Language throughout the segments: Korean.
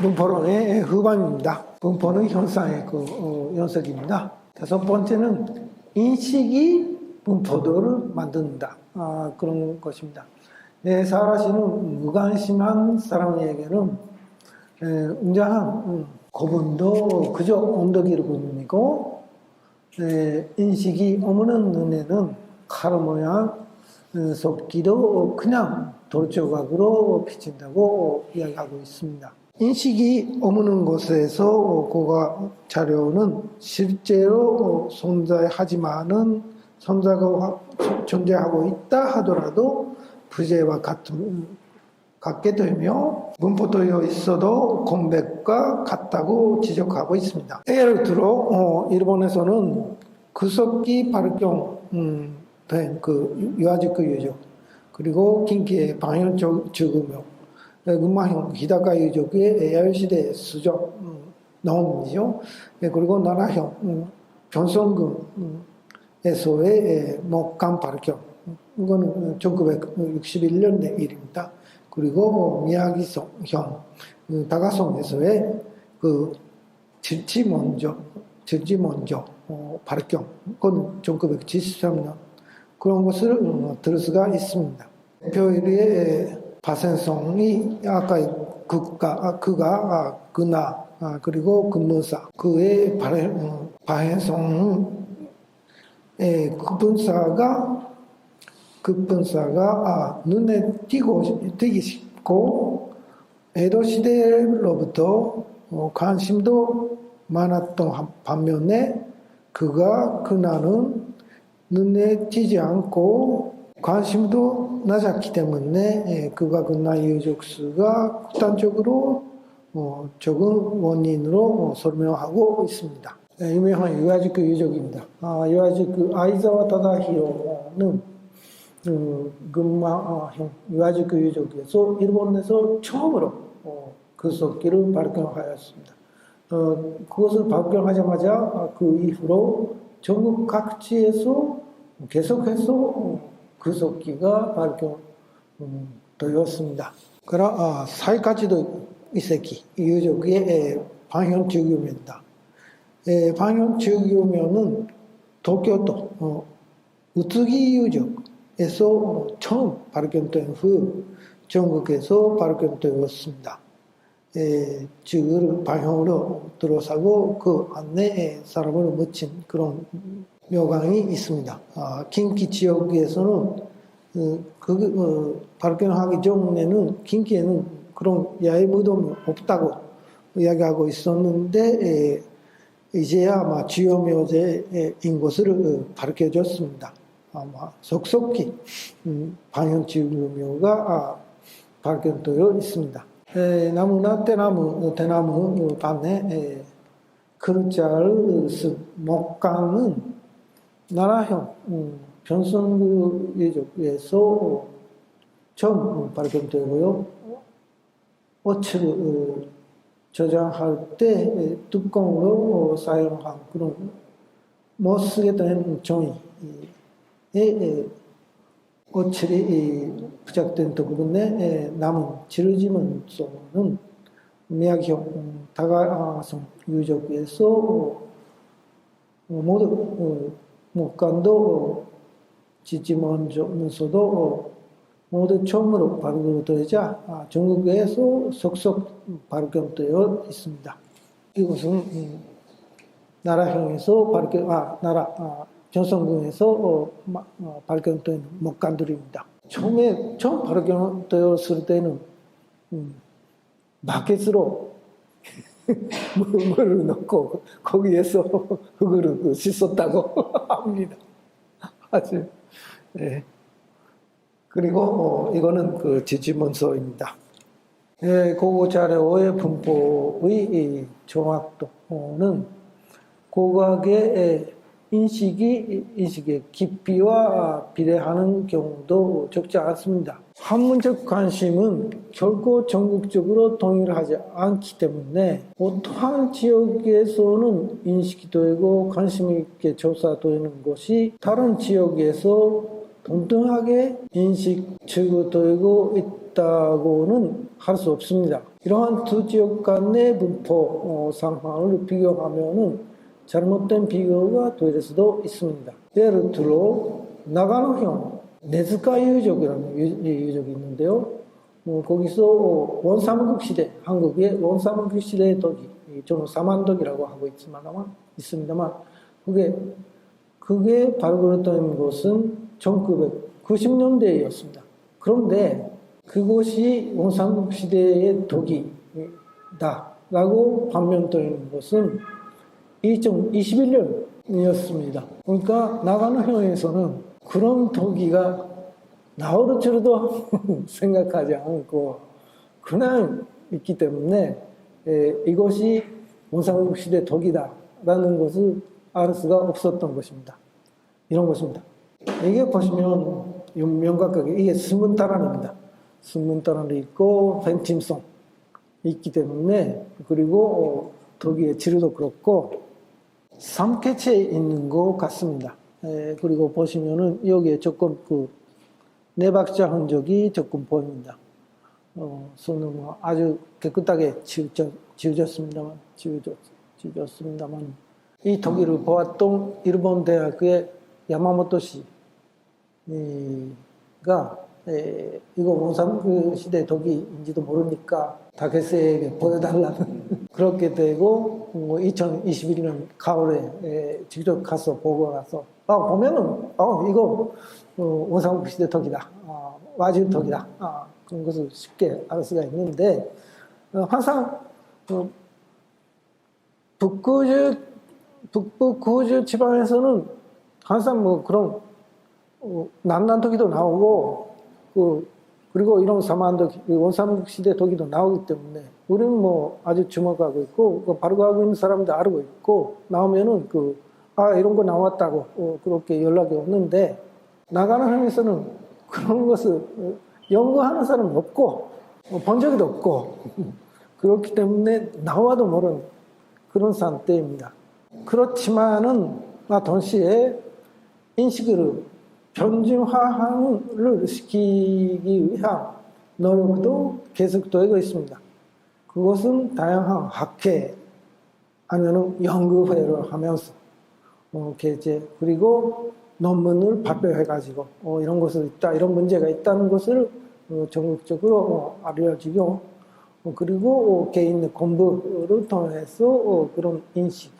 분포론의 후반입니다. 분포는 현상의 연속입니다. 다섯 번째는 인식이 분포도를 만든다. 그런 것입니다. 사라시는 무관심한 사람에게는 웅장한 고분도 그저 언덕일 뿐이고, 인식이 없는 눈에는 칼 모양 속기도 그냥 돌조각으로 비친다고 이야기하고 있습니다. 인식이 없는 곳에서 고가 자료는 실제로 존재하지만은 존재하고 있다 하더라도 부재와 같게 되며 분포도에 있어도 공백과 같다고 지적하고 있습니다. 예를 들어 일본에서는 구석기 발경 된 유아지크 유적, 그리고 긴키의 방현 죽음역, 금마형 히다카 유적의 야요시대 수적 나옵니다. 그리고 나라형 변성군에서의 목간 발경, 이거는 1961년의 일입니다. 그리고 미야기성 다가성에서의 질지먼저 발경, 그건 1973년 그런 것을 들을 수가 있습니다. 표일의 파생성이 아까 그나 그리고 근무사, 그의 발행성의 급분사가 눈에 띄기 쉽고 에도 시대로부터 관심도 많았던 반면에 그나는 눈에 띄지 않고 관심도 낮았기 때문에 그나 유적수가 극단적으로 적은 원인으로 설명하고 있습니다. 유명한 유아지크 유적입니다. 유아지크 아이자와 타다히로는 근마형 유아지크 유적에서 일본에서 처음으로 구석기를 발견하였습니다. 그것을 발견하자마자 그 이후로 전국 각지에서 계속해서 구석기가 발견되었습니다. 그럼 사이카지도遺跡 유적의 방현주교면입니다. 방현주교면은 도쿄도 우츠기 유적에서 처음 발견된 후 전국에서 발견되었습니다. 즉을 방향으로 들어서고 그 안에 사람을 묻힌 그런 묘강이 있습니다. 긴키 지역에서는 발견하기 전에는 긴키에는 그런 야외 무덤이 없다고 이야기하고 있었는데 이제야 주요 묘제인 것을 밝혀졌습니다. 속속히 방현주묘가 발견되어 있습니다. 나무나 대나무 반에 글자를 쓴 목강은 나라형 변성구 유적에서 처음 발견되고요. 워치를 저장할 때 뚜껑으로 사용한 그런 못 쓰게 된 종이에 오칠이 부착된 부분에 남은 지르지문소는 미야기형 다가성 유적에서 모두 목간도 지지문소도 모두 처음으로 발견되자 전국에서 속속 발견되어 있습니다. 이것은 나라형에서 전성군에서 발견된 목간들입니다. 처음 발견되었을 때는 바켓으로 물을 넣고 거기에서 흙을 씻었다고 합니다. 아주 그리고 이거는 지지문서입니다. 고고 자료의 분포의 정확도는 고각의 인식의 깊이와 비례하는 경우도 적지 않습니다. 학문적 관심은 결코 전국적으로 동일하지 않기 때문에 어떠한 지역에서는 인식이 되고 관심 있게 조사되는 것이 다른 지역에서 동등하게 인식, 추구되고 있다고는 할 수 없습니다. 이러한 두 지역 간의 분포 상황을 비교하면은 잘못된 비교가 될 수도 있습니다. 예를 들어 나가노현 네즈카 유족이라는 유족이 있는데요. 거기서 원삼국 시대, 한국의 원삼국 시대의 덕이, 저는 사만덕이라고 하고 있습니다만, 그게 바로 그랬던 것은 1990년대였습니다. 그런데 그것이 원삼국 시대의 덕이다라고 판명되는 것은 2021년이었습니다. 그러니까 나가노현에서는 그런 덕이가 나올 줄도 생각하지 않고 그냥 있기 때문에 이것이 원삼국 시대 덕이다라는 것을 알 수가 없었던 것입니다. 이런 것입니다. 이게 보시면 명각하게 이게 스문타란입니다. 스문타란도 있고 펜침성 있기 때문에 그리고 덕이의 지류도 그렇고 삼캐치에 있는 것 같습니다. 그리고 보시면은 여기에 조금 네박자 흔적이 조금 보입니다. 손은 아주 깨끗하게 지워졌습니다만, 이 덕이를 보았던 일본 대학의 야마모토 씨가 이거 원삼국 시대 덕이인지도 모르니까 다케세에게 보여달라는 그렇게 되고 2021년 가을에 직접 가서 보고 나서 보면은 이거 원삼국 시대 덕이다, 와주 덕이다, 그런 것을 쉽게 알 수가 있는데 항상 북부 구주 지방에서는 항상 그런 남난덕이도 나오고 그리고 이런 사만덕, 원삼국 시대 덕이도 나오기 때문에 우리는 아주 주목하고 있고 바르고 하고 있는 사람도 알고 있고 나오면은 이런 거 나왔다고 그렇게 연락이 오는데 나가는 현에서는 그런 것을 연구하는 사람은 없고 본 적도 없고 그렇기 때문에 나와도 모르는 그런 상태입니다. 그렇지만은 동시에 인식을 변증화를 시키기 위한 노력도 계속되고 있습니다. 그것은 다양한 학회 아니면 연구회를 하면서 개제 그리고 논문을 발표해가지고 이런 것을 있다, 이런 문제가 있다는 것을 전국적으로 알려주고 그리고 개인의 공부를 통해서 그런 인식,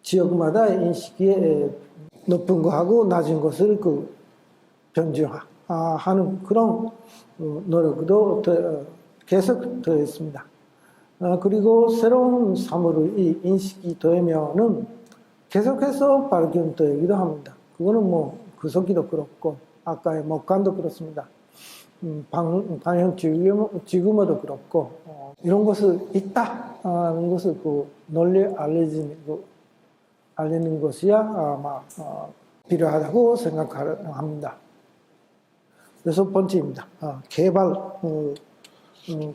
지역마다 인식이 높은 거하고 낮은 것을 변증하는 그런 노력도 계속 되어 있습니다. 그리고 새로운 사물이 인식이 되면은 계속해서 발견되기도 합니다. 그거는 구석기도 그렇고 아까의 목간도 그렇습니다. 방현 지구모도 그렇고 이런 것을 있다는 것을 널리 알리는 것이야 아마 필요하다고 생각합니다. 여섯 번째입니다. 개발,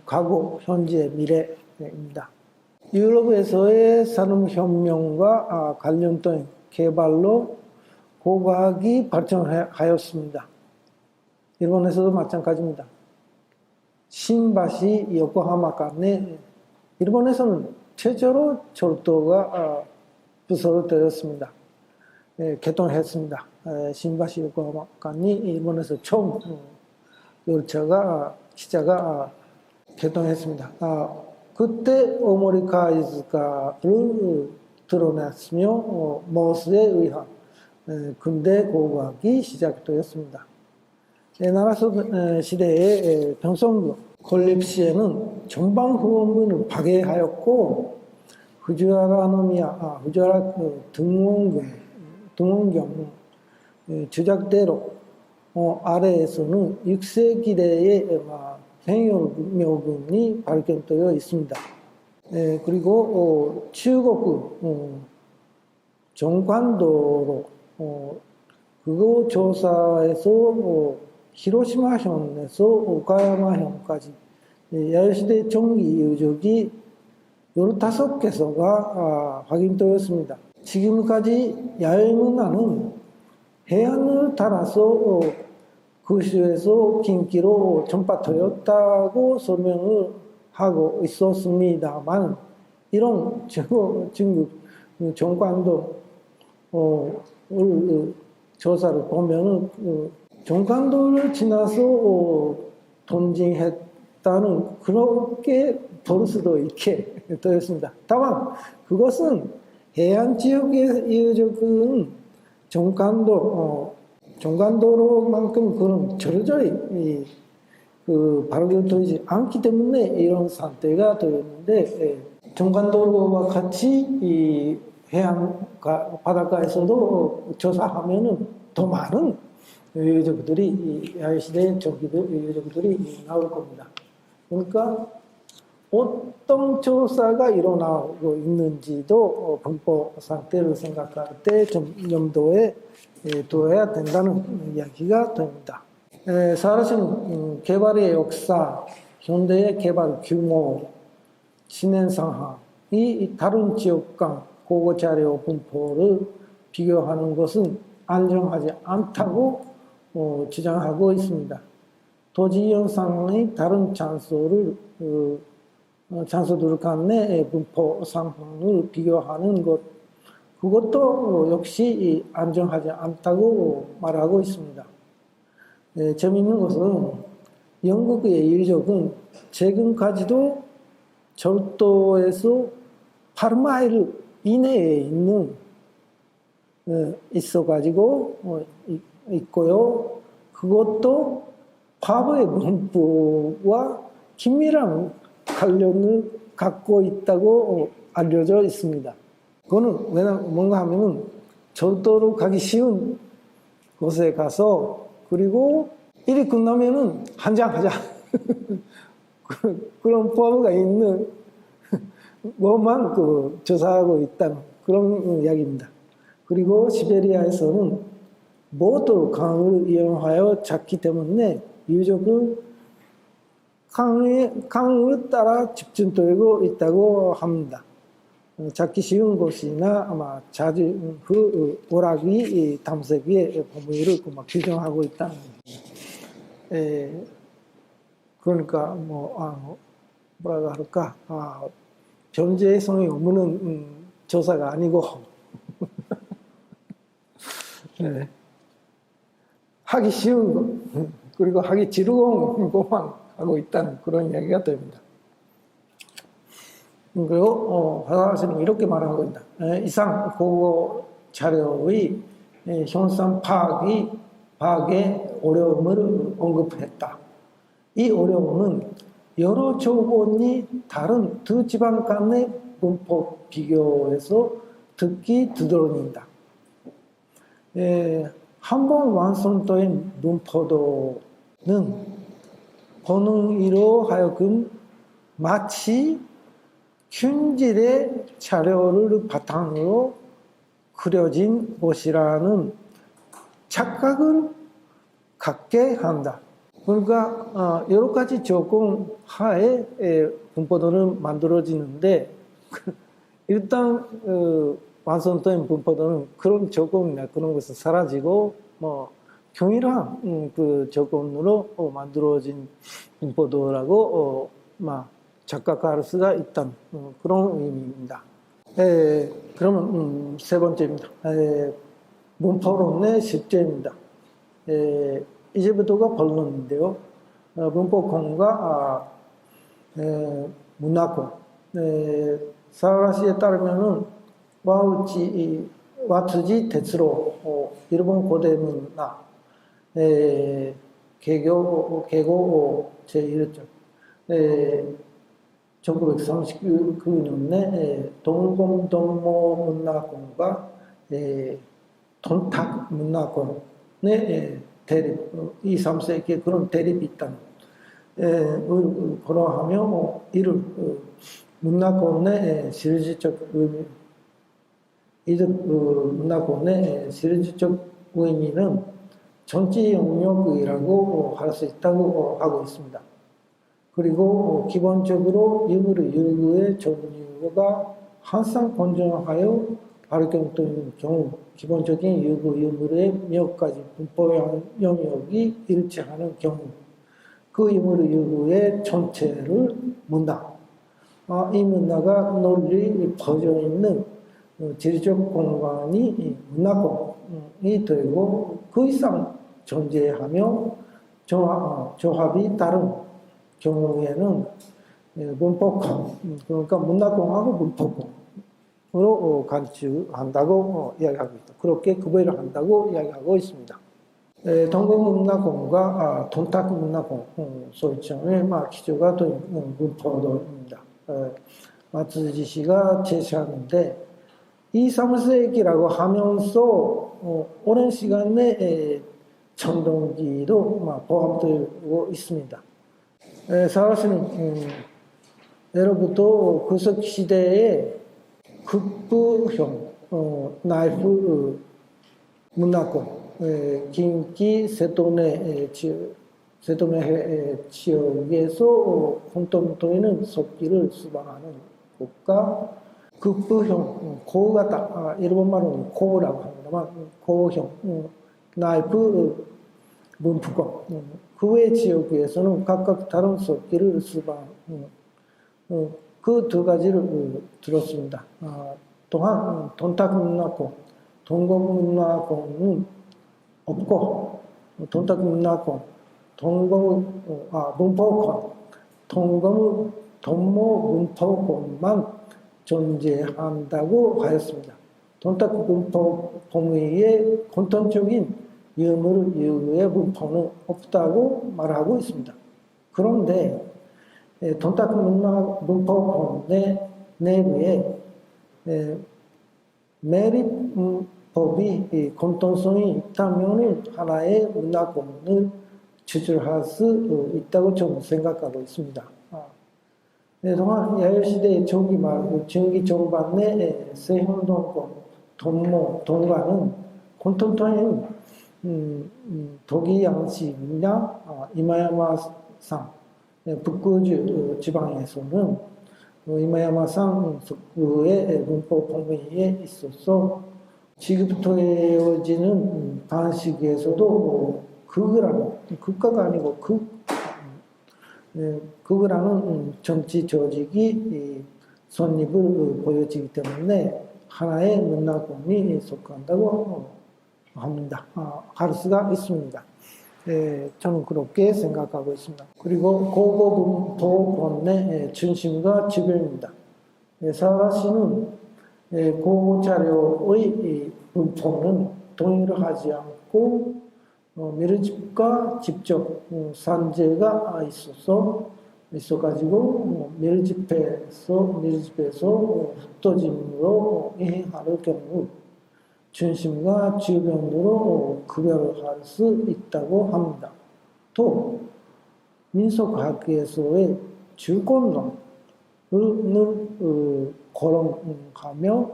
과거, 현재, 미래입니다. 유럽에서의 산업혁명과 관련된 개발로 고과학이 발전하였습니다. 일본에서도 마찬가지입니다. 신바시 요코하마 간에 일본에서는 최초로 철도가 부설되었습니다. 개통했습니다. 신바시 요코하마 간이 일본에서 처음 기차가 개통했습니다. 그때 오모리카이즈가를 드러냈으며 모스에 의한 근대 고고학이 시작되었습니다. 나라소 시대의 병성부 건립시에는 전방 후원군을 파괴하였고 후지와라 등원경 주작대로 아래에서는 6세기대의 생혈묘근이 발견되어 있습니다. 그리고 중국 정관도로 그거 조사에서 히로시마현에서 오카야마현까지 야요시대 전기 유적이 15개소가 확인되었습니다. 지금까지 야요문화는 해안을 따라서 그 시에서 긴기로 전파되었다고 설명을 하고 있었습니다만 이런 중국 정관도 조사를 보면은 정관도를 지나서 돈징했다는 그렇게 볼 수도 있게 되었습니다. 다만 그것은 해안 지역의 이어적은 정관도로만큼 그런 저저히 발견되지 않기 때문에 이런 상태가 되었는데 정관도로와 같이 이 해안 바닷가에서도 조사하면은 더 많은 유적들이 야외시대 유적들이 나올 겁니다. 그러니까 어떤 조사가 일어나고 있는지도 분포 상태를 생각할 때 좀 염두에 둬야 된다는 이야기가 됩니다. 사라시는 개발의 역사, 현대의 개발 규모, 진행 상황이 다른 지역간 고고 자료 분포를 비교하는 것은 안정하지 않다고 주장하고 있습니다. 도지 현상의 다른 장소들 간의 분포 상황을 비교하는 것, 그것도 역시 안정하지 않다고 말하고 있습니다. 재미있는 것은 영국의 유적은 최근까지도 절도에서 8마일 이내에 있어가지고 있고요. 그것도 과거의 문부와 긴밀한 관련을 갖고 있다고 알려져 있습니다. 그거는 뭔가 하면은 절도로 가기 쉬운 곳에 가서 그리고 일이 끝나면은 한장하자 그런 포부가 있는 것만 조사하고 있다는 그런 이야기입니다. 그리고 시베리아에서는 모두 강을 이용하여 찾기 때문에 유적은 강을 따라 집중되고 있다고 합니다. 찾기 쉬운 곳이나 아마 자주 오락이 탐색의 범위를 규정하고 있다는 그러니까 뭐라고 할까 존재성이 없는 조사가 아니고 네. 하기 쉬운 것 그리고 하기 지루한 것만 하고 있다는 그런 이야기가 됩니다. 그리고 화사시는 이렇게 말한 겁니다. 이상 고고 자료의 현상 파악의 어려움을 언급했다. 이 어려움은 여러 조건이 다른 두 지방 간의 분포 비교에서 특히 두드러진다. 한 번 완성된 분포도는 본능이로 하여금 마치 균질의 자료를 바탕으로 그려진 것이라는 착각을 갖게 한다. 그러니까 여러 가지 조건 하에 분포도는 만들어지는데 일단 완성된 분포도는 그런 조건이나 그런 것은 사라지고 균일한 그 조건으로 만들어진 분포도라고 착각할 수가 있다는 그런 의미입니다. 그러면 세 번째입니다. 분포론의 실제입니다. 이제부터가 본론인데요. 분포론과 문화론. 사라시에 따르면은 와츠지 테츠로 일본 고대 문화 개고 제1조 1939년에 동검동모 문화권과 돈탁 문화권의 대립, 2, 3세기에 그런 대립이 있다는 고려하며 이를 문화권의 실질적 의미, 이들 문화권의 실질적 의미는 정치 영역이라고 할 수 있다고 하고 있습니다. 그리고 기본적으로 유물의 종류가 항상 건전하여 발견된 경우 기본적인 유구, 유물의 몇 가지 문법 영역이 일치하는 경우 그 유물, 유구의 전체를 문화, 이 문화가 널리 퍼져 있는 지리적 공간이 문화공이 되고 그 이상 존재하며 조합이 다른 경우에는 문법공, 그러니까 문화공하고 문법공으로 간주한다고 이야기하고 있다. 그렇게 구별을 한다고 이야기하고 있습니다. 동국문화공과 돈타쿠문화공 설정의 기초가 된 문법입니다. 마츠지 씨가 제시하는데 이 3세기라고 하면서 오랜 시간 내에 청동기도 포함되고 있습니다. 사실은 예로부터 구석 시대에 극부형 나이프 문화권 긴기 세도메 지역에서 혼돈토에는 석기를 수방하는 국가 극부형 고가다 일본말로는 고라고 합니다만 고형 나이프 문프권 그 외 지역에서는 각각 다른 석기를 수방 그 두 가지를 들었습니다. 또한 돈타쿠문화권 동국문화권은 없고 돈타쿠문화권 문법권 동모문법권만 존재한다고 하였습니다. 돈타쿠문법공의의 공통적인 유물, 유의 문법은 없다고 말하고 있습니다. 그런데 돈타쿠문법권 내부에 매립법이 공통성이 있다면 하나의 문화권을 추출할 수 있다고 저는 생각하고 있습니다. 또한 야요시대 초기 말고 중기 전반의 세현동권, 동가는 공통적인 도기 양식이나 이마야마산 북구주 지방에서는 이마야마산 북구의 문법 범위에 있어서 지급되어지는 방식에서도 극가가 아니고 극이라는 정치 조직이 선입을 보여지기 때문에 하나의 문화권이 속한다고 합니다. 할 수가 있습니다. 저는 그렇게 생각하고 있습니다. 그리고 고고문법권의 중심과 지배입니다. 사라시는 고자료의 문법은 동의를 하지 않고 밀집과 직접 산재가 있어가지고 밀집해서 흩어짐으로 이행할 경우 중심과 주변으로 구별할 수 있다고 합니다. 또 민속학에서의 주권론을 거론하며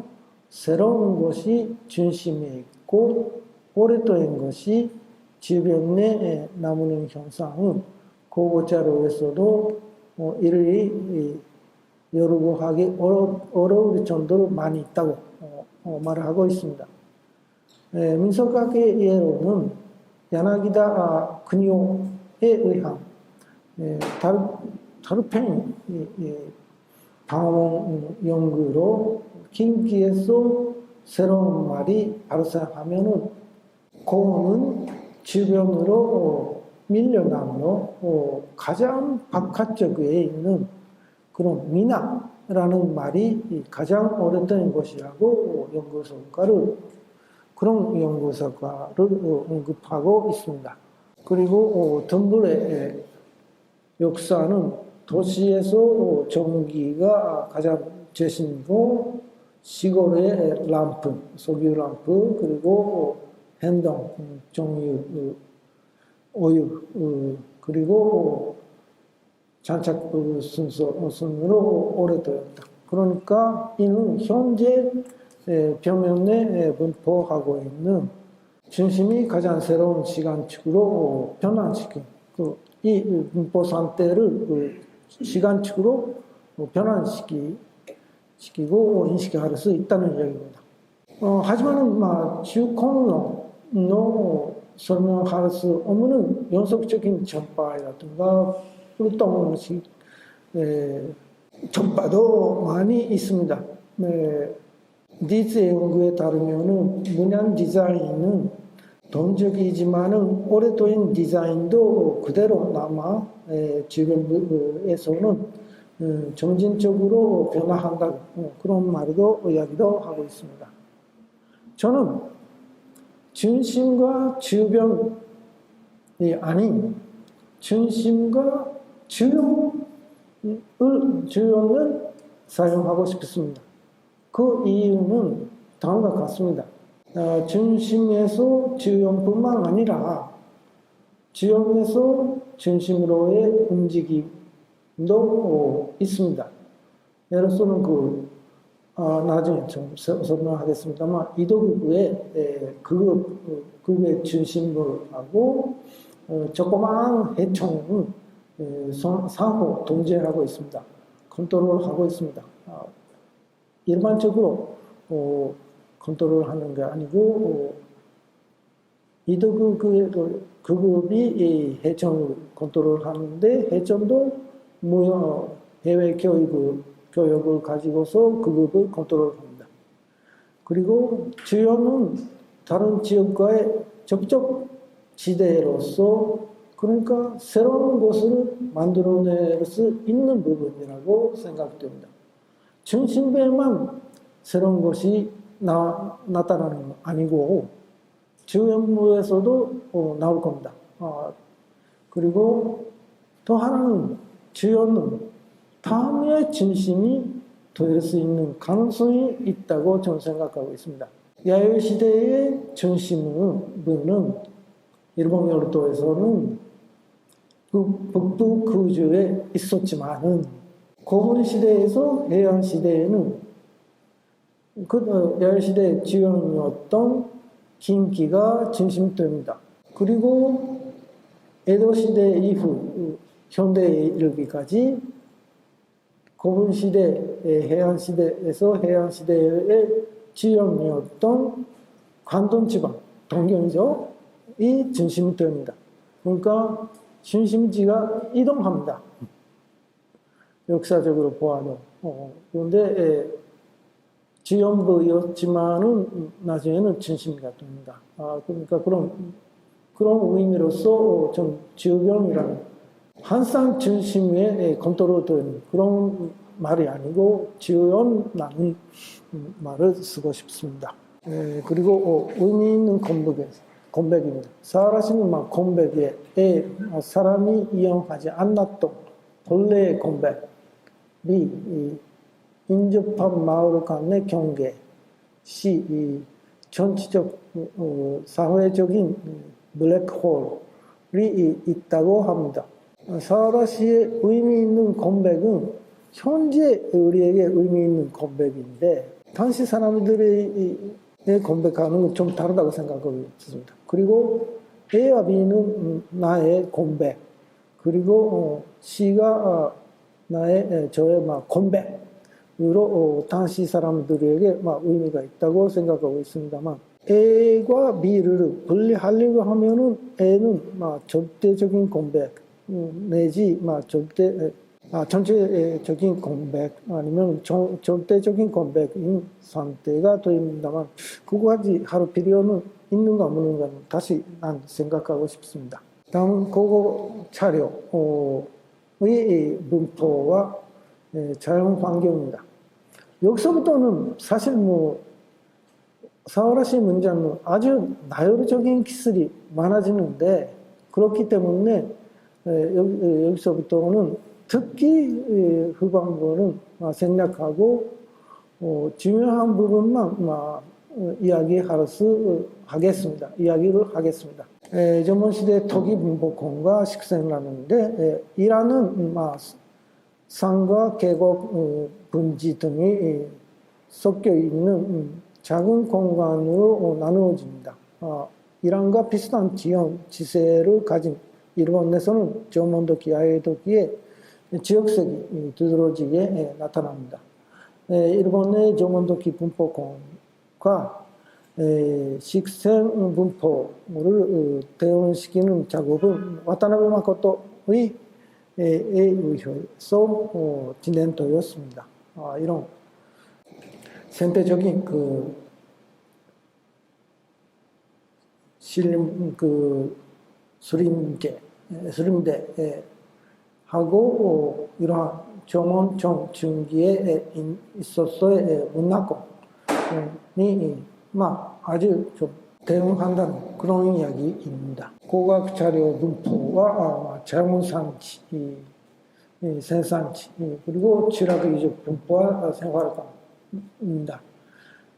새로운 것이 중심에 있고 오랫동안 것이 주변에 남는 현상은 고고자료에서도 일일이 연구하기 어려울 정도로 많이 있다고 말하고 있습니다. 민속학의 예로는 야나기다 근요에 의한 다르팽이 방언 연구로 긴기에서 새로운 말이 발생하면은 고음은 주변으로 밀려나며 가장 바깥쪽에 있는 그런 미나라는 말이 가장 오래된 것이라고 그런 연구서가를 언급하고 있습니다. 그리고 덤불의 역사는 도시에서 전기가 가장 최신이고 시골의 람프, 석유 람프, 그리고 행동, 정유, 오유, 그리고 장착 순으로 오래되었다. 그러니까 이는 현재 표면에 분포하고 있는 중심이 가장 새로운 시간축으로 변환시킨 이 분포 상태를 시간축으로 변환시키고 인식할 수 있다는 이야기입니다. 하지만 주권론의 설명할 수 없는 연속적인 전파라든가 또 전파도 많이 있습니다. 디스 연구에 따르면 문양 디자인은 동적이지만은 오래된 디자인도 그대로 남아 주변에서는 점진적으로 변화한다고 그런 말도 이야기도 하고 있습니다. 저는 중심과 주변이 아닌 중심과 주연을 사용하고 싶습니다. 그 이유는 다음과 같습니다. 중심에서 주연뿐만 아니라 주연에서 중심으로의 움직임도 있습니다. 예를 들어서 나중에 좀 설명하겠습니다만 이도급의 극의 중심을 하고 조그마한 해총은 상호 동제하고 있습니다. 컨트롤하고 있습니다. 일반적으로 컨트롤하는 게 아니고 이도급이 해총을 컨트롤하는데 해총도 해외 교육을 가지고서 그룹을 컨트롤합니다. 그리고 주요는 다른 지역과의 접촉 지대로서 그러니까 새로운 것을 만들어낼 수 있는 부분이라고 생각됩니다. 중심배만 새로운 것이 나타나는 건 아니고 주연부에서도 나올 겁니다. 그리고 또 하나는 주연은 다음의 중심이 될 수 있는 가능성이 있다고 저는 생각하고 있습니다. 야요시대의 중심은 일본 열도에서는 북부 구주에 있었지만은 고분 시대에서 해양 시대에는 야요 시대의 주연이었던 긴기가 중심됩니다. 그리고 에도 시대 이후 현대에 이르기까지 고분 시대, 해양 시대에서 해양 시대의 주연이었던 관동 지방, 동경이죠. 이 중심됩니다. 그러니까 중심지가 이동합니다. 역사적으로 보아도. 그런데 주연부였지만은 나중에는 중심가 됩니다. 그러니까 그런 의미로서 좀 주변이라는 항상 중심에 컨트롤되는 그런 말이 아니고 주연이라는 말을 쓰고 싶습니다. 그리고 의미 있는 공백입니다. 사라시는 공백에 사람이 이용하지 않았던 본래의 공백이 인접한 마을 간의 경계, 전체적 사회적인 블랙홀이 있다고 합니다. 사라시의 의미 있는 공백은 현재 우리에게 의미 있는 공백인데 당시 사람들의 공백하는 건 좀 다르다고 생각하고 있습니다. 그리고 A와 B는 나의 공백, 그리고 C가 저의 공백으로 당시 사람들에게 의미가 있다고 생각하고 있습니다만 A과 B를 분리하려고 하면은 A는 절대적인 공백 내지 전체적인 공백 아니면 절대적인 공백인 상태가 됩니다만 그거까지 할 필요는 있는가 없는가는 다시 난 생각하고 싶습니다. 다음 고고 차려의 분포와 자연 환경입니다. 여기서부터는 사실 사와라시 문제는 아주 나열적인 기술이 많아지는데 그렇기 때문에 여기서부터는 특히 후반부는 생략하고 중요한 부분만 이야기를 하겠습니다. 전문시대 토기 분포권과 식생이라는데 이라는 산과 계곡 분지 등이 섞여 있는 작은 공간으로 나누어집니다. 이란과 비슷한 지형, 지세를 가진 일본에서는 조몬도키, 아에도키의 지역색이 두드러지게 나타납니다. 일본의 조몬도키 분포권과 식생 분포를 대응시키는 작업은 와타나베 마코토의 의해서 진행되었습니다. 이런 생태적인 수림대 하고 이러한 정원청 중기에 있어서의 문화권이 아주 좀 대응한다는 그런 이야기입니다. 고각 자료 분포와 자원산지, 생산지, 그리고 취락 이적 분포와 생활관입니다.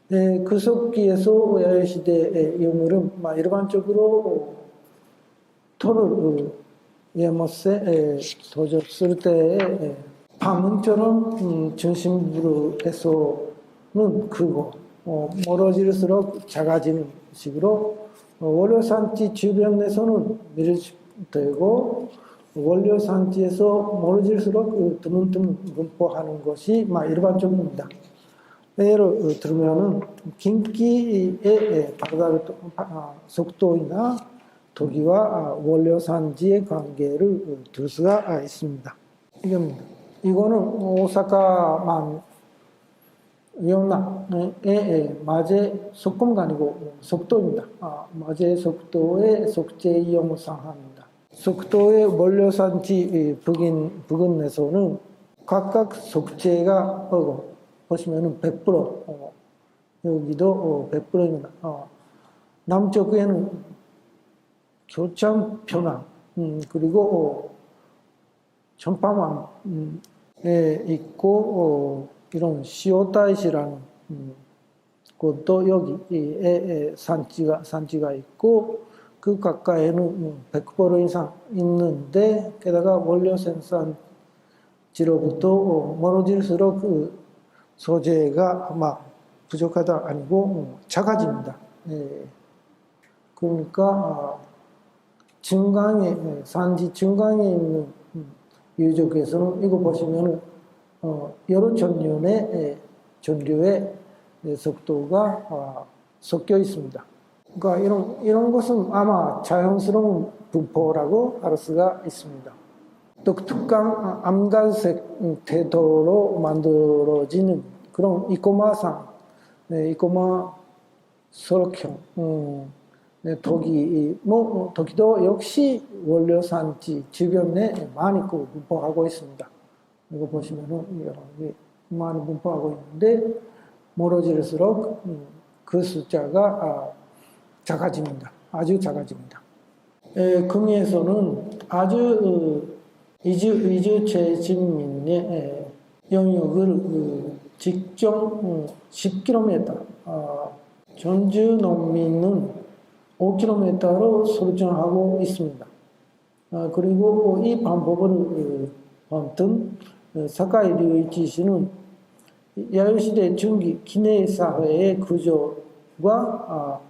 그 속기에서 야외시대의 유물은 일반적으로 토를 예못에 도적쓸 때에 방문처럼 중심부에서는 크고 멀어질수록 작아지는 식으로 원료산지 주변에서는 밀집되고 원료산지에서 멀어질수록 드문드문 분포하는 것이 일반적입니다. 예를 들면은 긴기의 속도이나 도기와 원료산지의 관계를 들 수가 있습니다. 이거는 오사카만 연락의 마제 속도가 아니고 속도입니다. 마제 속도의 속제 이용상합니다. 속도의 원료산지 부근에서는 각각 속제가 보시면은 100%, 여기도 100%입니다. 남쪽에는 교창 편항, 그리고 전파망에 있고, 이런 시오다이시라는 곳도 여기에 산지가 있고, 그 가까이에는 100% 이상 있는데, 게다가 원료 생산지로부터 멀어질수록 소재가 부족하다 아니고 작아집니다. 그러니까 산지 중간에 있는 유적에서는 이거 보시면은 여러 전류의 속도가 섞여 있습니다. 그러니까 이런 것은 아마 자연스러운 분포라고 할 수가 있습니다. 독특한 암갈색 태도로 만들어지는 그런 이코마산, 이코마 설경, 도기도 역시 원료산지 주변에 많이 분포하고 있습니다. 이거 보시면은 많이 분포하고 있는데 멀어질수록 그 숫자가 작아집니다. 아주 작아집니다. 금위에서는 아주 이주 최진민의 영역을 직경 10km, 전주 농민은 5km로 설정하고 있습니다. 그리고 이 방법을 받은 사카이 류이치 야요시대 중기 기내사회의 구조와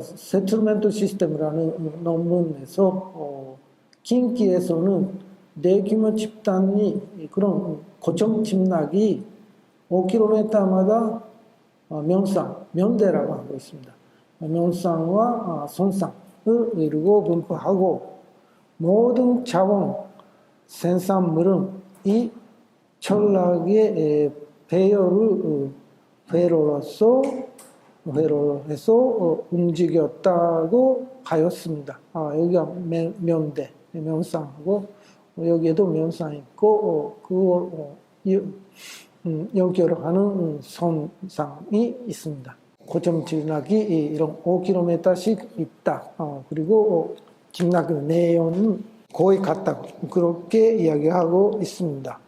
세틀멘트 시스템이라는 논문에서 긴기에서는 대규모 집단이 그런 고정 침략이 5km마다 명대라고 하고 있습니다. 명상과 손상을 이루고 분포하고 모든 자원, 생산물은 이 전락의 회로로서 움직였다고 하였습니다. 여기가 면대, 명상하고 여기에도 명상 있고 그걸 연결하는 손상이 있습니다. 고점 진락이 이런 5km씩 있다. 그리고 진락 내용은 거의 같다고 그렇게 이야기하고 있습니다.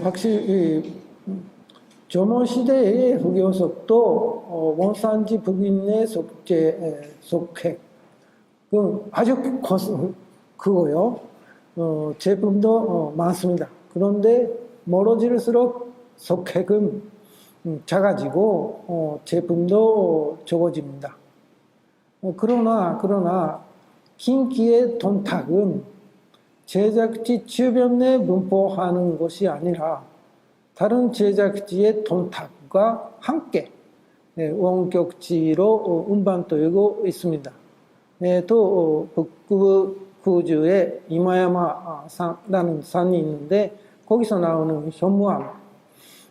확실히 조모시대의 흑요석도 원산지 부근의 속획 아주 크고요. 제품도 많습니다. 그런데 멀어질수록 속획은 작아지고 제품도 적어집니다. 그러나 긴기의 돈탁은 제작지 주변에 분포하는 것이 아니라 다른 제작지의 돈탁과 함께 원격지로 운반되고 있습니다. 또 북부 구주에 이마야마산이라는 산이 있는데 거기서 나오는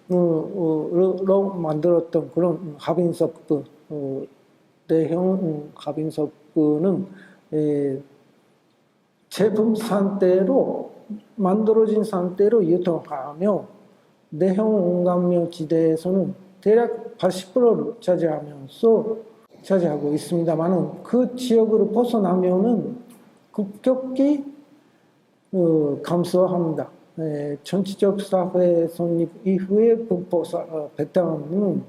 현무암으로 만들었던 그런 하빈석부, 대형 하빈석부는 제품 상태로 만들어진 상태로 유통하며 대형 온감묘 지대에서는 대략 80%를 차지하고 있습니다만은 그 지역으로 벗어나면은 급격히 감소합니다. 전체적 사회 성립 이후의 분포 패턴은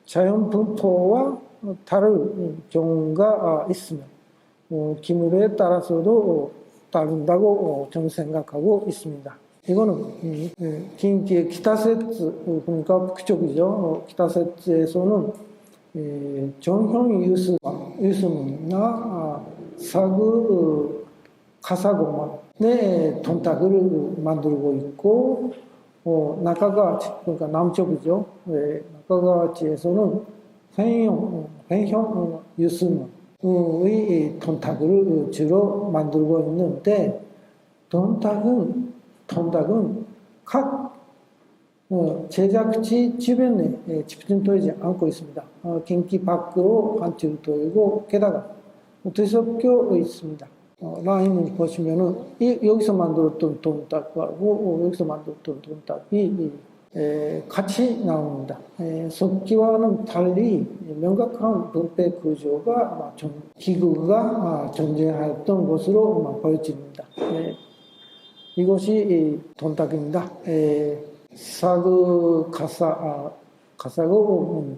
자연 분포와 다른 경우가 있으며 기물에 따라서도 다른다고 저는 생각하고 있습니다. 이거는 긴기의 기타세츠 보니까 그쪽이죠. 기타세츠에서는 전형 유수문이나 사그 가사고만의 돈탁을 만들고 있고 나카가와치 그러니까 남쪽이죠. 나카가와치에서는 횡형 유수문의 돈탁을 주로 만들고 있는데 돈탁은 각 제작지 주변에 집중되지 않고 있습니다. 긴기 밖으로 반출되고 게다가 뒤섞여 있습니다. 라인을 보시면은 여기서 만들었던 돈딱하고 여기서 만들었던 돈딱이 같이 나옵니다. 석기와는 달리 명확한 분배 구조가 기구가 존재했던 것으로 보여집니다. 이것이 돈딱입니다. 사그 가사고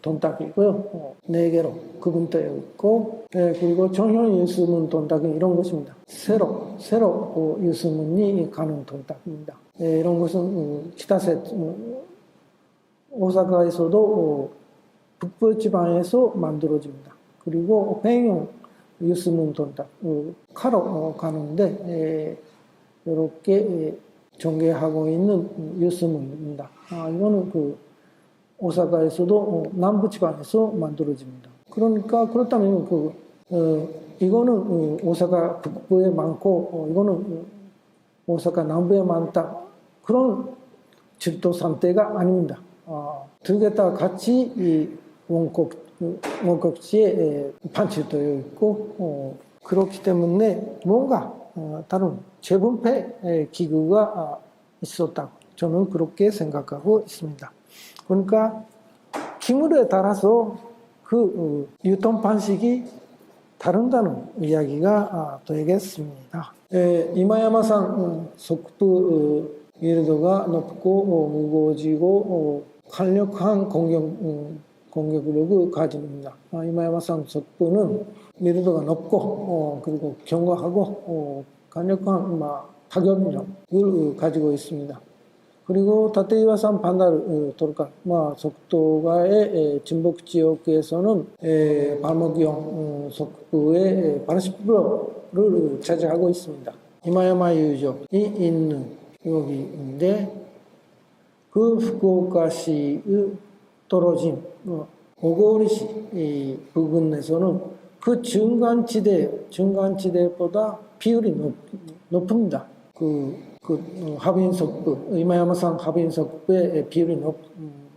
돈딱이고요. 4개로 구분되어 있고 그리고 전형 유수문 돈딱은 이런 것입니다. 세로 유수문이 가는 돈딱입니다. 이런 것은 기타세트 오사카에서도 북부 지방에서 만들어집니다. 그리고 횡형 유수문 돈딱 카로 가는데 이렇게 전개하고 있는 유수문입니다. 이거는 오사카에서도 남부 지방에서 만들어집니다. 그러니까 그렇다면 이거는 오사카 북부에 많고 이거는 오사카 남부에 많다. 그런 집도 상태가 아닙니다. 두 개 다 같이 이 원격지에 반출되어 있고 그렇기 때문에 뭔가 다른 재분배 기구가 있었다고 저는 그렇게 생각하고 있습니다. 그러니까 기물에 따라서 그 유통 방식이 다른다는 이야기가 되겠습니다. 이마야마산 속도 밀도가 높고 무거워지고 강력한 공격력을 가집니다. 이마야마산 속도는 밀도가 높고 그리고 견고하고 강력한 파격력을 가지고 있습니다. 그리고 다테이와산 반달 도르카 속도가의 진복 지역에서는 발목형 속도의 80%를 차지하고 있습니다. 이마야마 유적이 있는 여기인데 그 후쿠오카시의 떨어진 오고리시 부근에서는 그 중간지대보다 비율이 높습니다. 하빈석부, 이마야마산 하빈석부의 비율이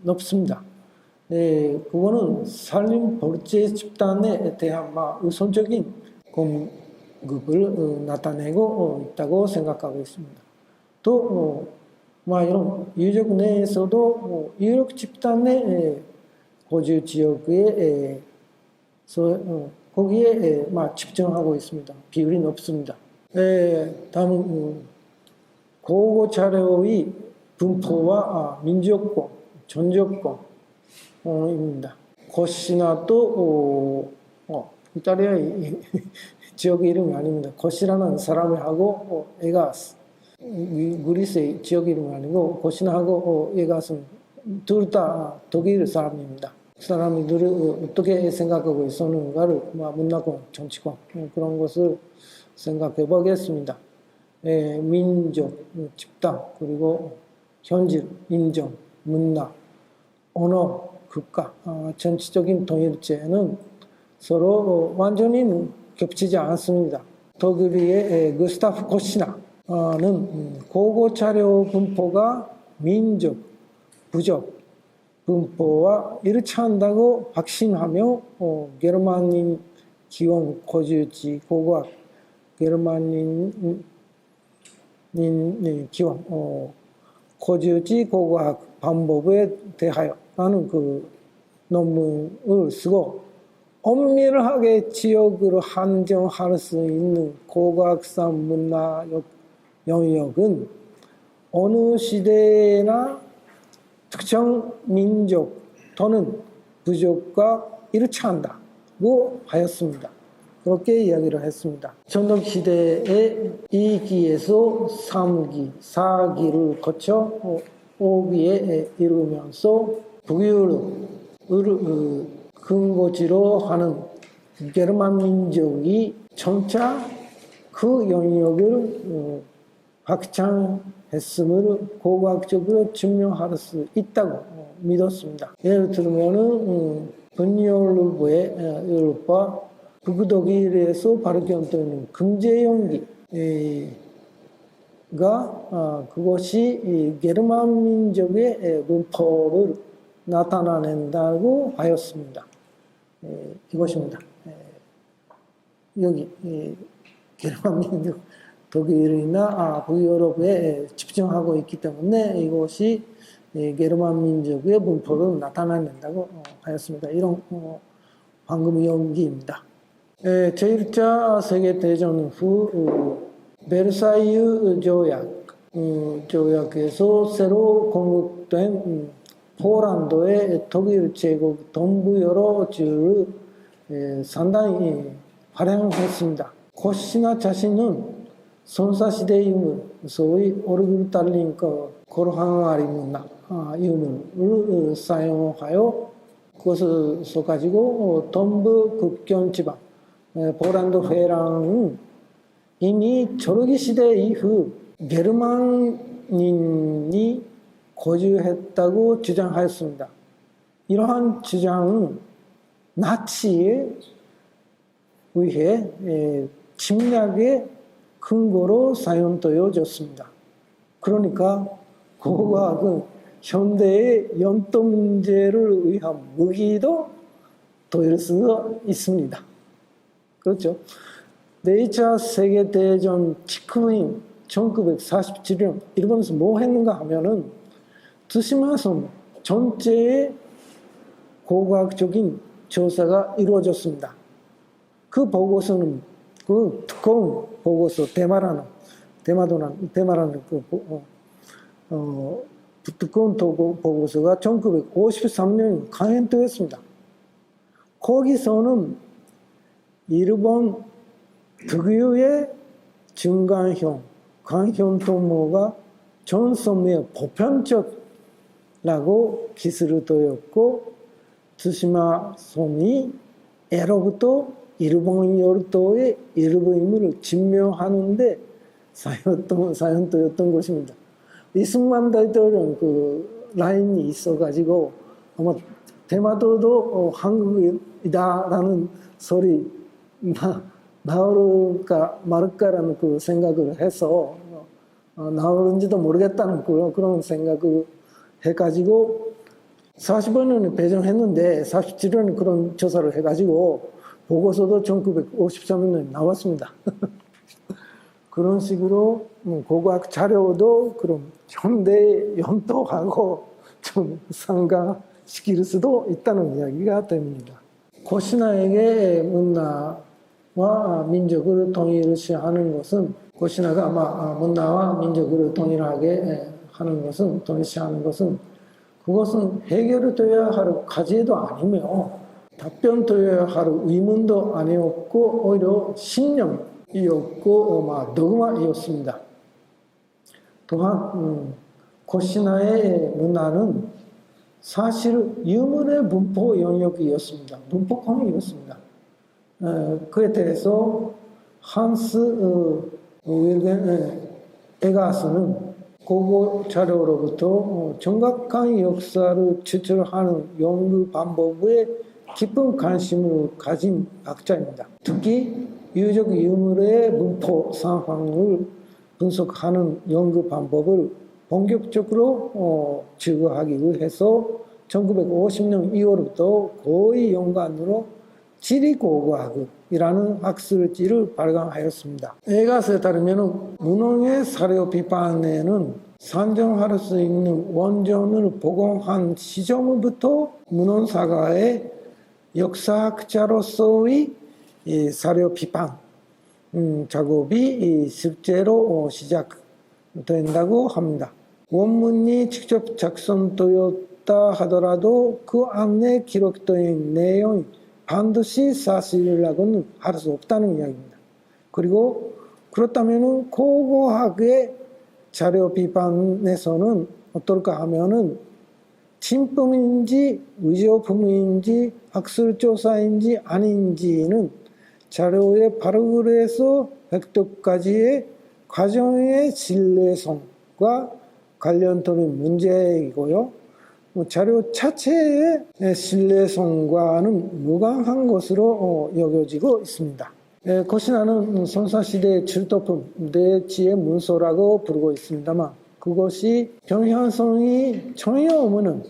높습니다. 그거는 산림벌채 집단에 대한 우선적인 공급을 나타내고 있다고 생각하고 있습니다. 또 이런 유적 내에서도 유력 집단의 거주 지역에 거기에 집중하고 있습니다. 비율이 높습니다. 다음은 고고 자료의 분포와 민족권, 전적권입니다. 고시나 또 이탈리아 지역 이름이 아닙니다. 고시라는 사람이 하고 에가스 그리스의 지역 이름이 아니고 고시나하고 에가스는 둘 다 독일 사람입니다. 그 사람들이 어떻게 생각하고 있었는가를 문화권, 정치권 그런 것을 생각해 보겠습니다. 민족, 집단, 그리고 현실, 인종, 문화, 언어, 국가, 전체적인 통일체는 서로 완전히 겹치지 않습니다. 독일의 구스타프 코시나는 고고차려 분포가 민족, 부족 분포와 일치한다고 확신하며 게르만인 기원 거주지 고고학, 게르만인 기원 거주지 고고학 방법에 대하여 라는 그 논문을 쓰고 엄밀하게 지역으로 한정할 수 있는 고고학사 문화 영역은 어느 시대나 특정 민족 또는 부족과 일치한다고 하였습니다. 그렇게 이야기를 했습니다. 전독시대의 2기에서 3기, 4기를 거쳐 5기에 이르면서 북유럽을 근거지로 하는 게르만 민족이 점차 그 영역을 확장했음을 고고학적으로 증명할 수 있다고 믿었습니다. 예를 들면은 분열부의 유럽과 북독일에서 발견되는 금제용기가 그것이 게르만 민족의 문법을 나타낸다고 하였습니다. 이것입니다. 여기 게르만 민족 독일이나 북유럽에 집중하고 있기 때문에 이것이 게르만 민족의 문법을 나타낸다고 하였습니다. 이런 방금 연기입니다. 제1차 세계대전 후 베르사유 조약에서 새로 건국된 포란도의 독일 제국 동부 여러 주를 상당히 활용했습니다. 코시나 자신은 선사시대 유물, 소위 얼굴 달린 고르항아리 문화 유물을 사용하여 그것을 써가지고 동부 국경 지방 포란도 회랑은 이미 조르기 시대 이후 게르만인이 거주했다고 주장하였습니다. 이러한 주장은 나치에 의해 침략의 근거로 사용되어졌습니다. 그러니까 고고학은 현대의 연도 문제를 위한 무기도 될 수 있습니다. 그렇죠? 제2차 세계대전 직후인 1947년 일본에서 뭐 했는가 하면은 트시마섬 전체의 고고학적인 조사가 이루어졌습니다. 그 보고서는 그 두꺼운 보고서 대마라는 그 두꺼운 보고서가 1953년 강행되었습니다. 거기서는 일본 특유의 증강형, 강형 도모가 전 섬에 보편적이라고 기술을 두었고 트시마 섬이 예로부터 일본 열도의 일부임을 증명하는데 사용되었던 것입니다. 이승만 대통령 그 라인이 있어가지고 아마 대마도도 한국이다라는 소리 나올까 말까라는 그 생각을 해서 나오는지도 모르겠다는 그런 생각을 해가지고 45년에 배정했는데 47년에 그런 조사를 해가지고 보고서도 1953년에 나왔습니다. 그런 식으로 고고학 자료도 그럼 현대에 연도하고 좀 상가시킬 수도 있다는 이야기가 됩니다. 고시나에게 문화와 민족을 통일시하는 것은 고시나가 아마 문화와 민족을 동일하게 하는 것은 동일시하는 것은 그것은 해결되어야 할 과제도 아니며 답변되어야 할 의문도 아니었고 오히려 신념이었고 도그마이었습니다. 또한 고시나의 문화는 사실 유물의 문법 영역이었습니다. 문법권이었습니다. 그에 대해서 한스 윌겐 에가스는 고고 자료로부터 정확한 역사를 추출하는 연구 방법에 깊은 관심을 가진 학자입니다. 특히 유적 유물의 문법 상황을 분석하는 연구 방법을 본격적으로 추구하기 위해서 1950년 2월부터 거의 연간으로 지리고고학이라는 학술지를 발간하였습니다. 에가스에 따르면 문헌의 사료 비판에는 산정할 수 있는 원전을 복원한 시점부터 문헌사가의 역사학자로서의 사료 비판 작업이 실제로 시작된다고 합니다. 원문이 직접 작성되었다 하더라도 그 안에 기록된 내용이 반드시 사실이라고는 할 수 없다는 이야기입니다. 그리고 그렇다면 고고학의 자료 비판에서는 어떨까 하면은 침품인지 의조품인지 학술조사인지 아닌지는 자료의 발굴에서 획득까지의 과정의 신뢰성과 관련되는 문제이고요. 자료 자체의 신뢰성과는 무관한 것으로 여겨지고 있습니다. 고신하는 선사시대의 출토품, 대지의 문서라고 부르고 있습니다만 그것이 병현성이 전혀 없는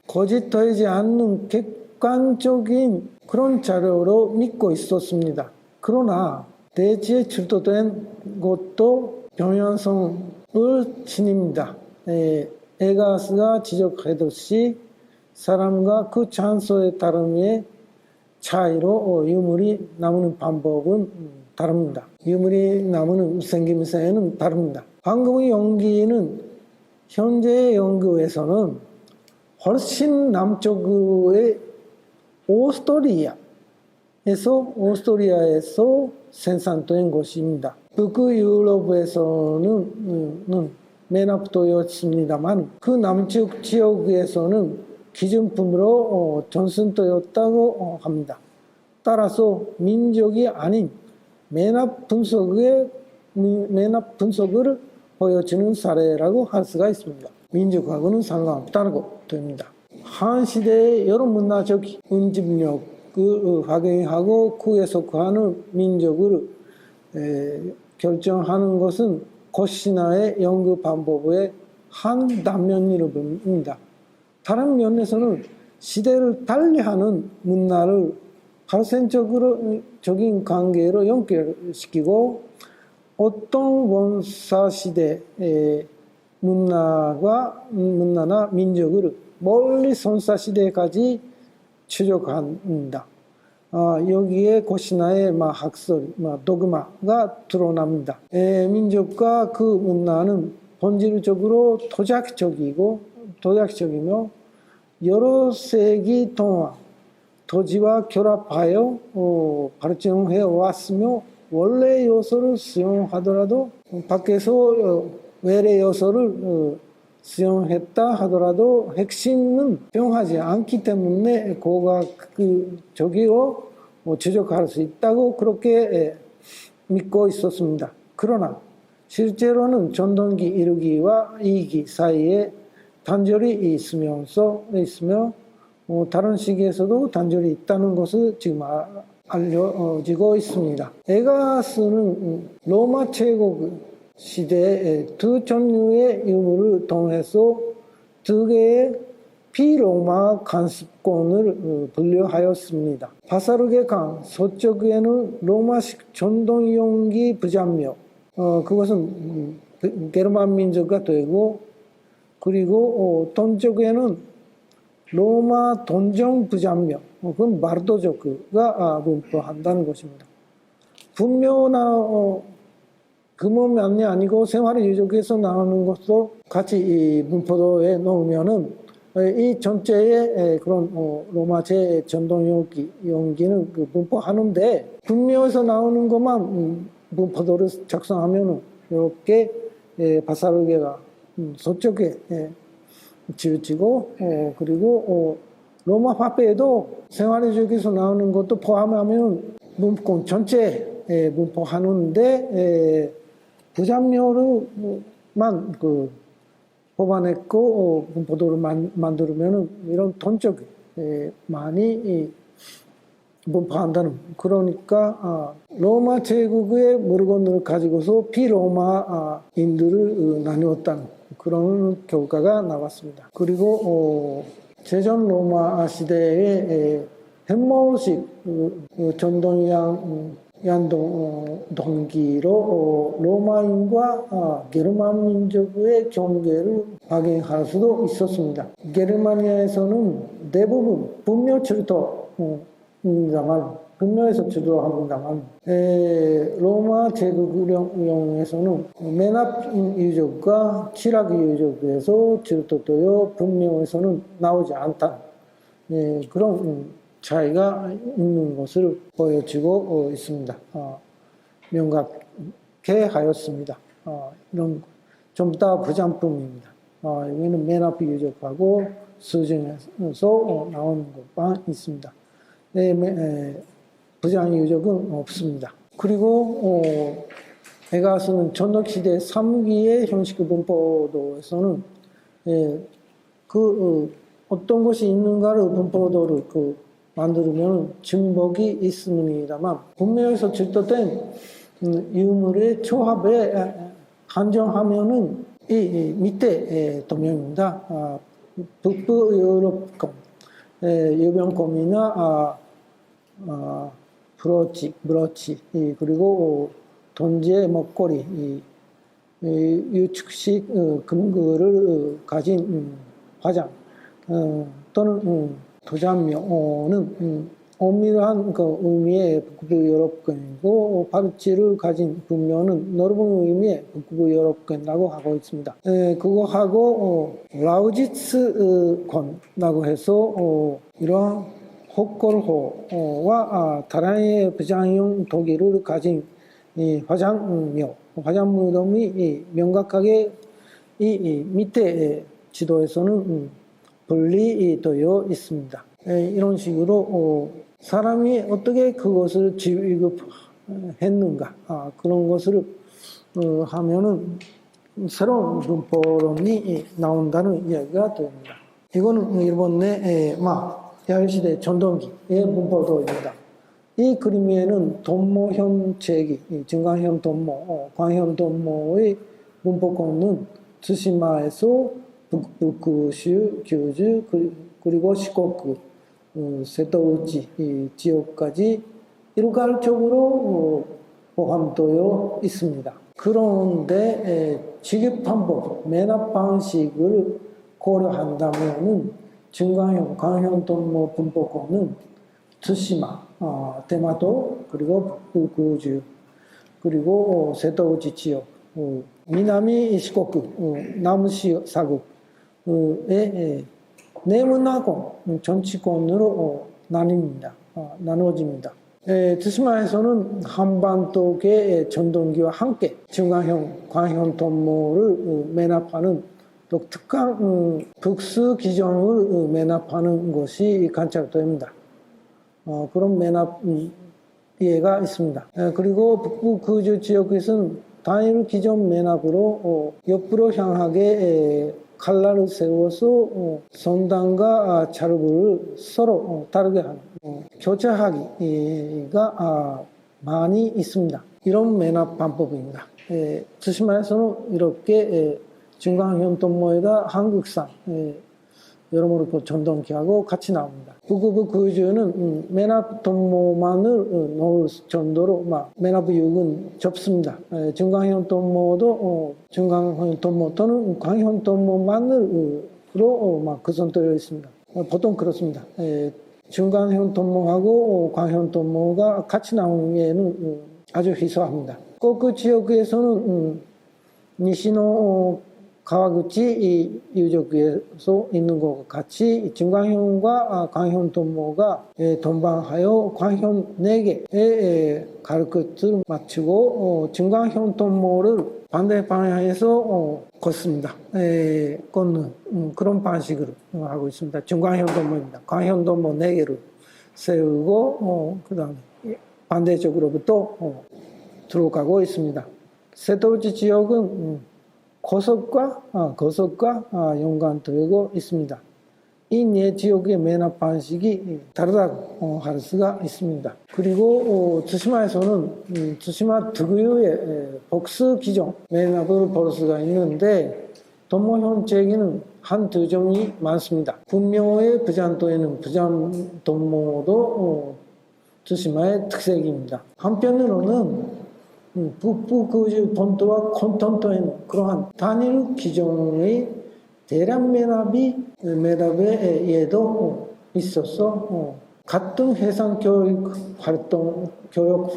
거짓되지 않는 객관적인 그런 자료로 믿고 있었습니다. 그러나 대지에 출토된 것도 병현성을 지닙니다. 에가스가 지적하듯이 사람과 그 장소에 따름의 차이로 유물이 남는 방법은 다릅니다. 유물이 남는 생김새는 다릅니다. 방금의 연기는 현재의 연구에서는 훨씬 남쪽의 오스트리아에서 생산된 것입니다. 북유럽에서는 맨 앞도였습니다만 그 남쪽 지역에서는 기준품으로 전승되었다고 합니다. 따라서 민족이 아닌 맨앞 분석을 보여주는 사례라고 할 수가 있습니다. 민족하고는 상관없다고 됩니다. 한 시대의 여러 문화적 운집력을 확인하고 그에 속하는 민족을 결정하는 것은 고신화의 연구 방법의 한 단면입니다. 다른 면에서는 시대를 달리하는 문화를 발생적인 관계로 연결시키고 어떤 원사시대의 문화나 민족을 멀리 선사시대까지 추적한다. 여기에 고신화의 학설, 도그마가 드러납니다. 민족과 그 문화는 본질적으로 도작적이며 여러 세기 동안 토지와 결합하여 발전해 왔으며 원래 요소를 수용하더라도 밖에서 외래 요소를 수용했다 하더라도 핵심은 변하지 않기 때문에 고각적으로 추적할 수 있다고 그렇게 믿고 있었습니다. 그러나 실제로는 전동기 1기와 2기 사이에 단절이 있으며 다른 시기에서도 단절이 있다는 것을 지금 알려지고 있습니다. 에가스는 로마 제국 시대의 두 종류의 유물을 통해서 두 개의 비로마 관습권을 분류하였습니다. 바사르게 강 서쪽에는 로마식 전동용기 부장묘, 그것은 게르만 민족가 되고, 그리고 동쪽에는 로마 돈정 부장묘, 그건 마르도족가 분포한다는 것입니다. 분묘나 금호면이 아니고 생활의 유적에서 나오는 것도 같이 이 분포도에 놓으면은 이 전체의 그런 로마제 전동용기는 분포하는데 분묘에서 나오는 것만 분포도를 작성하면은 이렇게 바사르게가 서쪽에 지어지고 그리고 로마 화폐에도 생활의 유적에서 나오는 것도 포함하면 문권 전체에 분포하는데 부장묘로만 뽑아냈고 분포도를 만들면 이런 돈적 많이 분포한다는, 그러니까 로마 제국의 물건을 가지고서 비로마인들을 나누었다는 그런 결과가 나왔습니다. 그리고 제전 로마 시대에 햄머식 전동양 동기로 로마인과 게르만 민족의 경계를 확인할 수도 있었습니다. 게르마니아에서는 대부분 분묘 분묘에서 출토합니다만 로마 제국령에서는 메납 유적과 키락 유적에서 출토되어 분묘에서는 나오지 않다. 그런 차이가 있는 것을 보여주고 있습니다. 명확해 하였습니다. 이런 좀 더 부장품입니다. 여기는 메납 유적하고 수중에서 나오는 것만 있습니다. 부장 유적은 없습니다. 그리고 에가스는 전덕시대 3기의 형식 분포도에서는 어떤 것이 있는가를 분포도를 만들면 증복이 있습니다만 분묘에서 출토된 유물의 조합에 한정하면은 이 밑에 도면입니다. 북부 유럽권 유병검이나 브로치 그리고 돈지의 먹거리 유축식 금고를 가진 화장 또는 도자묘는 엄밀한 의미의 북부 유럽권이고 파르치를 가진 분묘는 넓은 의미의 북부 유럽권이라고 하고 있습니다. 그거하고 라우지츠권이라고 해서 이러한 헛골호와 다란의 부장형 도기를 가진 화장무덤이 명확하게 이 밑에 지도에서는 분리되어 있습니다. 이런 식으로 사람이 어떻게 그것을 지휘했는가 그런 것을 하면은 새로운 분포론이 나온다는 이야기가 됩니다. 이거는 일본 내 야일시대 전동기의 분포도입니다. 이 그림에는 돈모현 제기, 증강현 돈모, 광현 돈모의 분포권은 츠시마에서 북부쿠슈, 규주, 그리고 시코쿠, 세토우치 지역까지 일괄적으로 포함되어 있습니다. 그런데 지급 방법, 매납 방식을 고려한다면 증강형, 광현 돈모 분포권은 츠시마, 대마도, 그리고 북부쿠주, 그리고 세토우치 지역, 미나미 시코쿠, 남시사국의 내문화권, 정치권으로 나눠집니다. 츠시마에서는 한반도계 전동기와 함께 증강형, 광현 돈모를 매납하는 독특한 특수 기종을 매납하는 것이 관찰됩니다. 그런 매납 예가 있습니다. 그리고 북부 구주 지역에서는 단일 기존 매납으로 옆으로 향하게 칼날을 세워서 선단과 자루를 서로 다르게 하는 교차하기가 많이 있습니다. 이런 매납 방법입니다. 츠시마에서는 이렇게 증강현 돈모에다 한국산 여러모로 전동기하고 같이 나옵니다. 북부 구주는 매납 돈모만을 넣을 정도로 매납 유역은 좁습니다. 증강현 돈모도 증강현 돈모 또는 광현 돈모만으로 구성되어 있습니다. 보통 그렇습니다. 증강현 돈모하고 광현 돈모가 같이 나오는 예는 아주 희소합니다. 그 지역에서는 니시노 가와구치 유적에서 있는 것과 같이 증강현과 광현 돈모가 동반하여 광현 4개의 가르끝을 맞추고 증강현 돈모를 반대 방향에서 걷습니다. 걷는 그런 방식으로 하고 있습니다. 증강현 돈모입니다. 광현 돈모 4개를 세우고 그 다음에 반대쪽으로부터 들어가고 있습니다. 세토우치 지역은 거석과 연관되고 있습니다. 이 네 지역의 매납 방식이 다르다고 할 수가 있습니다. 그리고 츠시마에서는 츠시마 특유의 복수 기종 매납을 볼 수가 있는데 돈모 형체에는 한두 점이 많습니다. 군묘의 부잔도에는 부잔 돈모도 츠시마의 특색입니다. 한편으로는 북부 그 본토와 콘톤토에는 그러한 단일 기종의 대량 매납에도 있어서 같은 해상 교육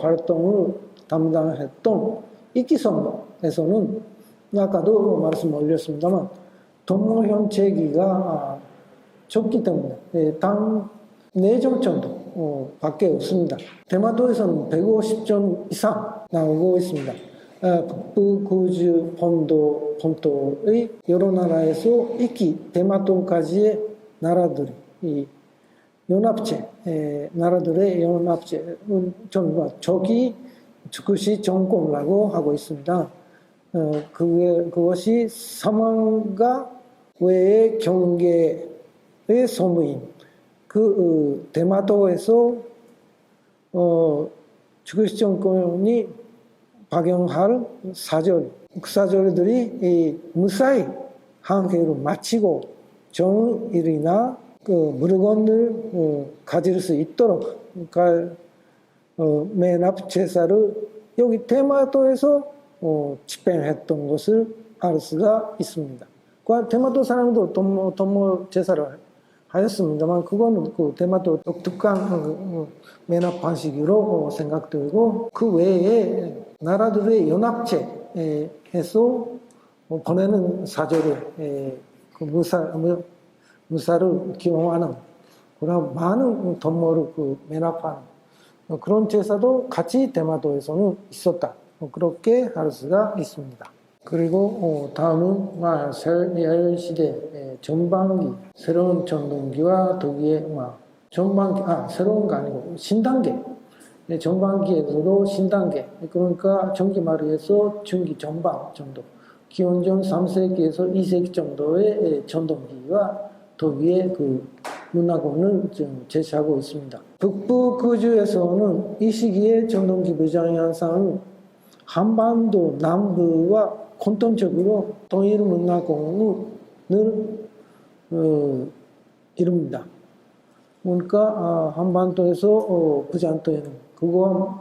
활동을 담당했던 이기성에서는 아까도 말씀 올렸습니다만 동모 형체기가 적기 때문에 단 4점 정도 밖에 없습니다. 대마도에서는 150점 이상 나오고 있습니다. 북부 구주 본토의 여러 나라에서 이기 대마도까지의 나라들이 이 나라들의 연합체는 전부 적이 즉시 정권이라고 하고 있습니다. 그것이 사망과 외의 경계의 소무인 대마도에서 즉시 정권이 박영할 사절들이 무사히 항해를 마치고 정일이나 물건을 가질 수 있도록 매납 제사를 여기 대마도에서 집행했던 것을 알 수가 있습니다. 대마도 사람도 돈모 제사를 하였습니다만 그거는 대마도 독특한 매납 방식으로 생각되고 그 외에 나라들의 연합체에서 보내는 사절에 무사를 기원하는 그런 많은 돈모를 매납하는 그런 제사도 같이 대마도에서는 있었다. 그렇게 할 수가 있습니다. 그리고 다음은 세일시대 전반기 새로운 전동기와 도기의 전반기 새로운 거 아니고 신단계 전반기에서도 신단계 그러니까 전기마루에서 전기 전반 정도 기원전 3세기에서 2세기 정도의 전동기와 도기의 문화권을 제시하고 있습니다. 북부 구주에서는 이 시기의 전동기 부장 현상은 한반도 남부와 공통적으로 동일 문화권을 이룹니다. 그러니까 한반도에서 부잔도에는 그거와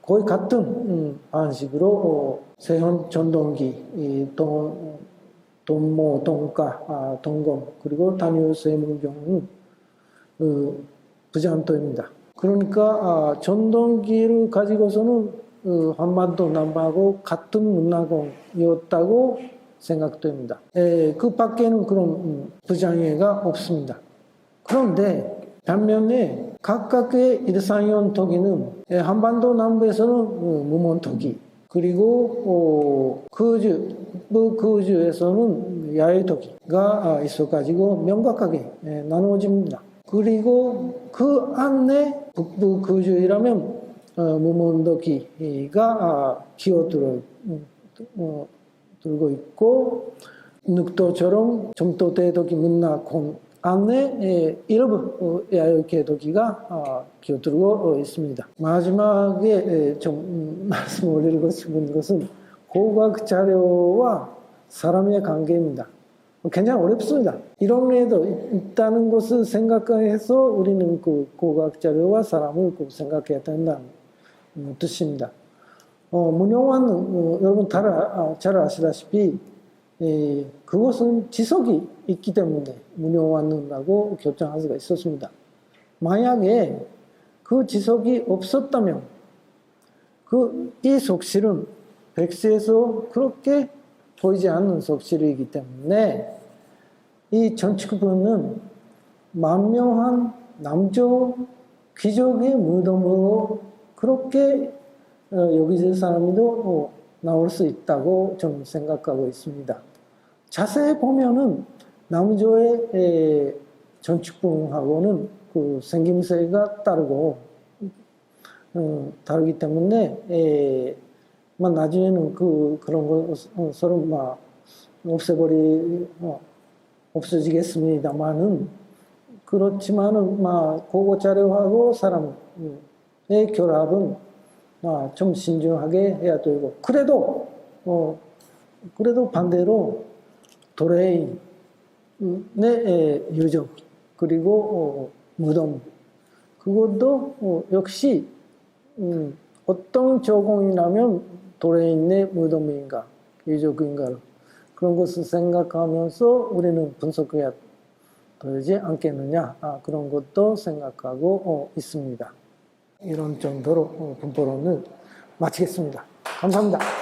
거의 같은 방식으로 세현 전동기, 돈모, 돈가, 동검 그리고 단유수의 문경은 부잔도입니다. 그러니까 전동기를 가지고서는 한반도 남부하고 같은 문화권이었다고 생각됩니다. 그 밖에는 그런 부장애가 없습니다. 그런데 반면에 각각의 일상형 토기는 한반도 남부에서는 무몬토기 그리고 그주에서는 야외토기가 있어가지고 명확하게 나누어집니다. 그리고 그 안에 북부 그주이라면 무몬토기가 기어들고 있고 늑도처럼 점토대도기 문화권 안에 일부 야외계도기가 기어들고 있습니다. 마지막에 좀 말씀 올리고 싶은 것은 고고학 자료와 사람의 관계입니다. 굉장히 어렵습니다. 이런 애도 있다는 것을 생각해서 우리는 고고학 자료와 사람을 생각해야 된다는 뜻입니다. 문용화는 여러분 잘 아시다시피 그것은 지속이 있기 때문에 문용화는라고 결정할 수가 있었습니다. 만약에 그 지속이 없었다면 이 속실은 백세에서 그렇게 보이지 않는 속실이기 때문에 이 전축부는 만명한 남조 귀족의 무덤으로 그렇게 여기질 사람도 나올 수 있다고 저는 생각하고 있습니다. 자세히 보면은 남조의 전축봉하고는 생김새가 다르기 때문에 나중에는 그런 거 서로 없어지겠습니다만은 그렇지만은 고고 자료하고 사람의 결합은 좀 신중하게 해야 되고 그래도 반대로 도레인의 유적 그리고 무덤 그것도 역시 어떤 조공이라면 도레인의 무덤인가 유적인가 그런 것을 생각하면서 우리는 분석해야 되지 않겠느냐 그런 것도 생각하고 있습니다. 이런 정도로 분포론을 마치겠습니다. 감사합니다.